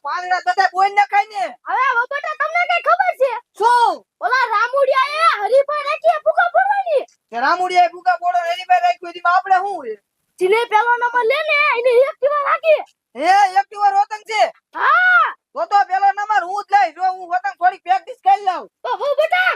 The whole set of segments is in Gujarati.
પાંદડા બધા બોઈ નખાય ને. હવે બટા તમને કઈ ખબર છે? શું? ઓલા રામુડિયાએ હરીફાઈ રાખી ફૂગા ફોડવાની. કે રામુડિયાએ ફૂગા ફોડો એની પાસે રાખ્યું એમાં આપણે શું છે? જીને પેલો નંબર લે ને એને એક્ટિવા રાખી. હે એક્ટિવા રોતંગ છે? હા તો પેલો નંબર હું જ લઈ. જો હું રોતંગ થોડી પ્રેક્ટિસ કરી લઉં. હો બટા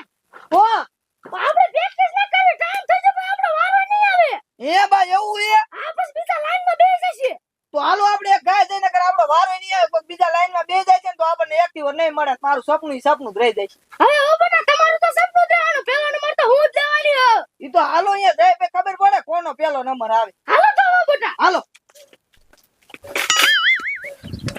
હો આપણે પ્રેક્ટિસ ન કરી ટાઈમ થઈ જશે આપણે વારો નહીં આવે. હે બા એવું છે? આ બસ બીજા લાઈનમાં બેસી જશે. તો હાલો આપણે એક ગાય જઈને કર આપણો વારો નહીં આવે પણ બીજા લાઈનમાં બે જાય છે ને તો આપણને એક્ટિવા નહીં મળે. મારું સપનું સપનું જ રહી જાય છે. હવે હો બટા તમારું તો સપનું દેવાનું પેલો નંબર તો હું જ લેવાની હો. ઈ તો હાલો અહીંયા જાય પે ખબર પડે કોનો પેલો નંબર આવે. હાલો તો હો બટા હાલો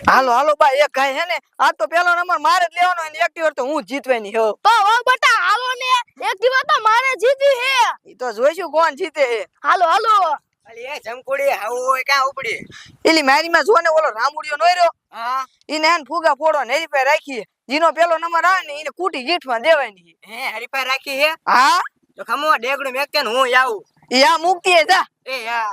હાલો હાલો બા એક ગાય હે ને આ તો પેલો નંબર મારે જ લેવાનો અને એક્ટિવા તો હું જીતવાની હો. તો હો બટા હાલો ને એક્ટિવા તો મારે જીતી હે. ઈ તો જોઈશું કોણ જીતે હે. હાલો હાલો અલી એ જમકોડી હાવું હોય ક્યાં ઉપડી એલી મારી માં જો ને ઓલો રામુડિયો નોય રહ્યો. હા ઈને એન ફુગા ફોડો ને હરીફાઈ રાખી. જીનો પેલો નંબર આવે ને ઈને કૂટી ગીઠમાં દેવાની. હે હરીફાઈ રાખી હે? હા તો ખમો ડેગડું મેકતે ને હું આવું. ઈ આ મુક્તિ હે જા. એ હા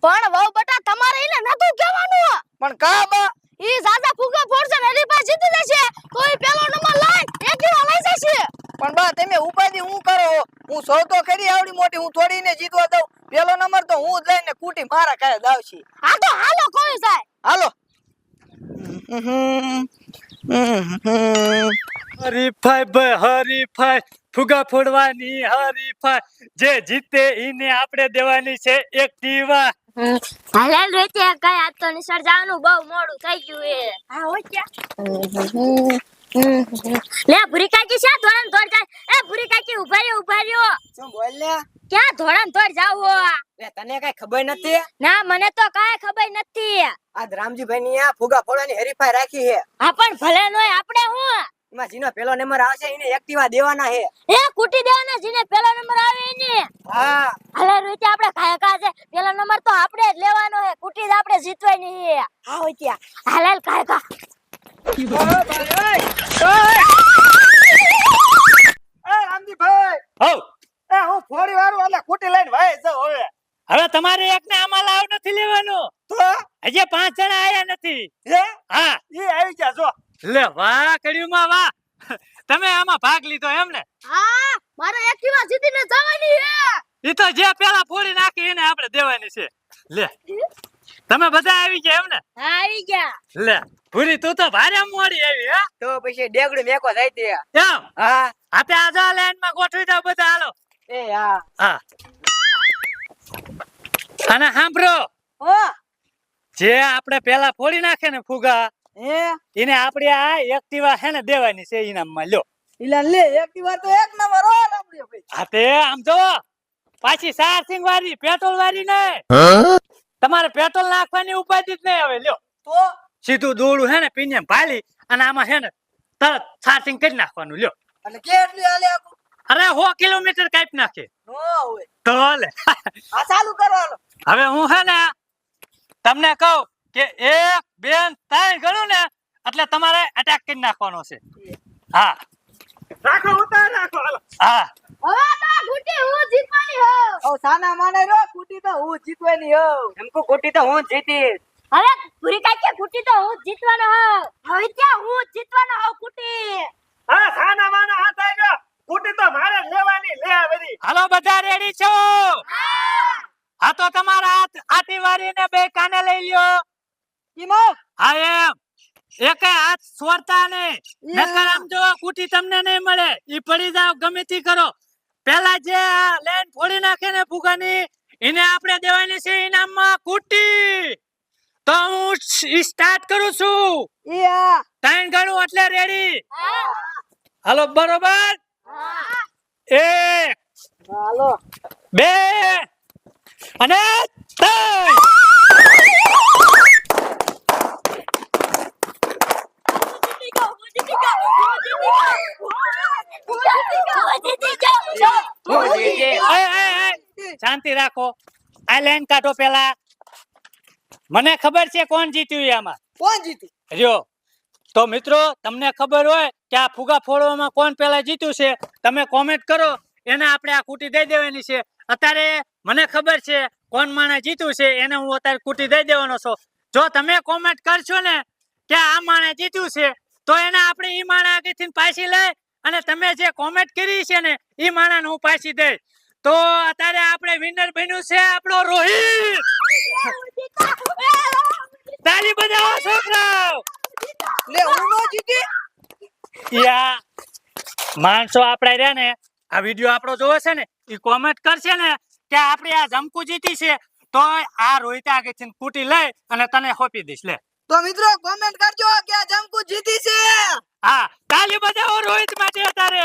પણ વહુ બટા તમારે એને નતું કહેવાનું. પણ કા બા ઈ સાદા ફુગા ફોડશે ને હરીફાઈ જીતી જશે તો ઈ પેલો નંબર લઈ એક્ટિવા લઈ જશે. પણ બા તમે ઉપાધી હું કરો હું સૌ તો ખરી આવડી મોટી હું થોડીને જીતવા દઉં. પેલો નંબર તો હું જ લઈને કૂટી મારા કાય દાવશી. આ તો હાલો કોઈ જાય હાલો હરીફાઈ ભાઈ હરીફાઈ ફુગા ફોડવાની હરીફાઈ જે જીતે ઈને આપણે દેવાની છે એક્ટિવા. હાલેલ રેતે કઈ આજ તો નિસર જવાનું બહુ મોડું થઈ ગયું હે. હા હો ક્યાં લે ભૂરી કાકી શા ધોરણ ધોર જાય. એ ભૂરી કાકી ઉભા રહ્યો શું બોલ લે ક્યાં ધોરણ ધોર જાવ હો? લે તને કઈ ખબર નથી? ના મને તો કાઈ ખબર નથી. આજ રામજીભાઈ ની આ ફુગા ફોડવાની હરીફાઈ રાખી હે. હા પણ ભલે નોય આપણે હું એમાં જીનો પેલો નંબર આવશે એને એક્ટિવા દેવાના હે. એ કૂટી દેવાના જીને પેલો નંબર આવે એને. હા હાલે રીતે આપણે કાયા છે પેલો નંબર તો આપણે જ લેવાનો હે કૂટી જ આપણે જીતવાની હે. હા હોય ત્યાં હાલે કાયા રામજીભાઈ હો એ હું ફોડી વાળું એટલે કૂટી લઈને ભાઈ જાઉં હવે. હવે તમારે એકને આમાં લાવ નથી લેવાનું. તો હજી 5 જણા આયા નથી. હે હા ઈ આવી ગયા જો. લે વાહ કડિયુમાં વાહ તમે આમાં ભાગ લીધો એમ ને? હા મારે એક્ટિવા જીતીને જવાની હે. ઈ તો જે પેલા ફોડી નાખી એને આપણે દેવાની છે. લે તમે બધા આવી ગયા એમ ને? હા આવી ગયા. લે ભૂરી તું તો ભારે મોડી આવી હે. તો પછી ડેગડું મેકો થાય તે. એમ હા આપે આજા લાઈન માં ગોઠવી દો બધા હાલો. એ હા હા અને સાંભળો ઓ જે આપણે પેલા ફોડી નાખે ને ફુગા હે એને આપણે આ એક્ટિવા હે ને દેવાની છે ઇનામમાં લ્યો. ઇલા લે એક્ટિવા તો એક નંબર હો રામડિયો ભાઈ. આ તે આમ જો પાછી ચાર્જિંગ વાળી પેટ્રોલ વાળી નહીં. તમારે પેટ્રોલ નાખવાની ઉપાધિ જ નહીં હવે લ્યો. તો સીધું દોડું હે ને પીને ભાલી અને આમાં હે ને તરત ચાર્જિંગ કરી નાખવાનું લ્યો. એટલે કેટલી હાલે આખું? અરે 100 કિલોમીટર કાપી નાખે નો હોય. તો લે આ ચાલુ કરવાનો. હવે હું હે ને તમને કહું કે 1 2 3 ગણું ને એટલે તમારે અટેક કરી નાખવાનો છે. હા રાખો ઉતાર રાખો હાલો. હા હવે તો કૂટી હું જીતવાની હો. ઓ સાના માને રો કૂટી તો હું જીતવાની હો. એમકો કૂટી તો હું જીતીશ. હવે ભૂરી કાકી કૂટી તો હું જીતવાનો હો. હવે ત્યાં હું જીતવાનો હો કૂટી. હા સાના માને હાથ આવ્યો કૂટી તો મારે જ લેવાની લે બધી. હાલો બધા રેડી છો? હા તો તમારા હાથ આટી વારીને બે કાને લઈ લ્યો. કીમો હા એમ એક હાથ છોડતા નહીં નકર આમ જો કૂટી તમને નહીં મળે. ઈ પડી જાવ ગમે તી કરો. પેલા જે લેન ફોડી નાખે ને ફુગાની એને આપણે દેવાની છે ઇનામમાં કૂટી. તો હું સ્ટાર્ટ કરું છું. ઈ આ 3 ગણું એટલે રેડી. હા હાલો બરોબર. હા 1 હાલો 2 અને 3. શાંતિ રાખો. આ લાઈન કાઢો પેલા. મને ખબર છે કોણ જીત્યું આમાં. કોણ જીતી? રહ્યો તો મિત્રો તમને ખબર હોય કે આ ફુગા ફોડવામાં કોણ પેલા જીત્યું છે તમે કોમેન્ટ કરો. એને આપણે આ કૂટી દઈ દેવાની છે. અત્યારે મને ખબર છે કોણ માણે જીત્યું છે એને હું અત્યારે કૂટી દઈ દેવાનો છું. જો તમે કોમેન્ટ કરશો ને કે આ માણે માણા જીત્યું છે તો એને આપણે ઈ માણા આગળથી પાછી લઈ અને તમે જે કોમેન્ટ કરી છે ને ઈ માણાને હું પાછી દઈશ. તો અત્યારે આપણે વિનર બન્યું છે આપણો રોહિત. તાળી બજાવો છોકરાઓ. લે હું નો જીતી. યા માણસો આપણે રહ્યા ને આ વિડિયો આપણો જોવે છે ને ઈ કોમેન્ટ કરશે ને કે આપણે આ જમકુ જીતી છે તો આ રોહિત આગળથી કુટી લઈ અને તને સોંપી દઈશ. લે તો મિત્રો કોમેન્ટ કરજો કે આ જમકુ જીતી છે. હા તાલી બજાવો રોહિત માટે અત્યારે.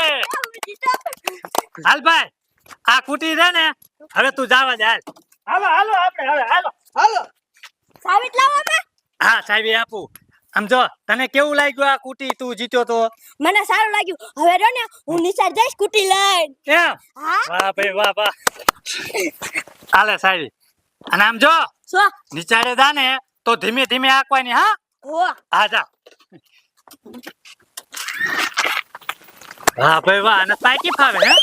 હાલ ભાઈ આ કુટી છે ને હવે તું જવા દે. હાલો હાલો આપણે હવે હાલો હાલો સાબિત લાવો અમે. હા સાહેબ આપું. આમ જો તને કેવું લાગ્યું આ કુટી તું જીત્યો તો? મને સારું લાગ્યું. હવે રો ને હું નિશાળ જઈશ સ્કૂટી લઈને. એમ હા વાહ ભાઈ વાહ વાહ. હાલે સાહેબ અને આમ જો સો નિચાડે જા ને તો ધીમે ધીમે આંકવાની. હા હો હા જા. વાહ ભાઈ વાહ અને પાકી ફાવે હે.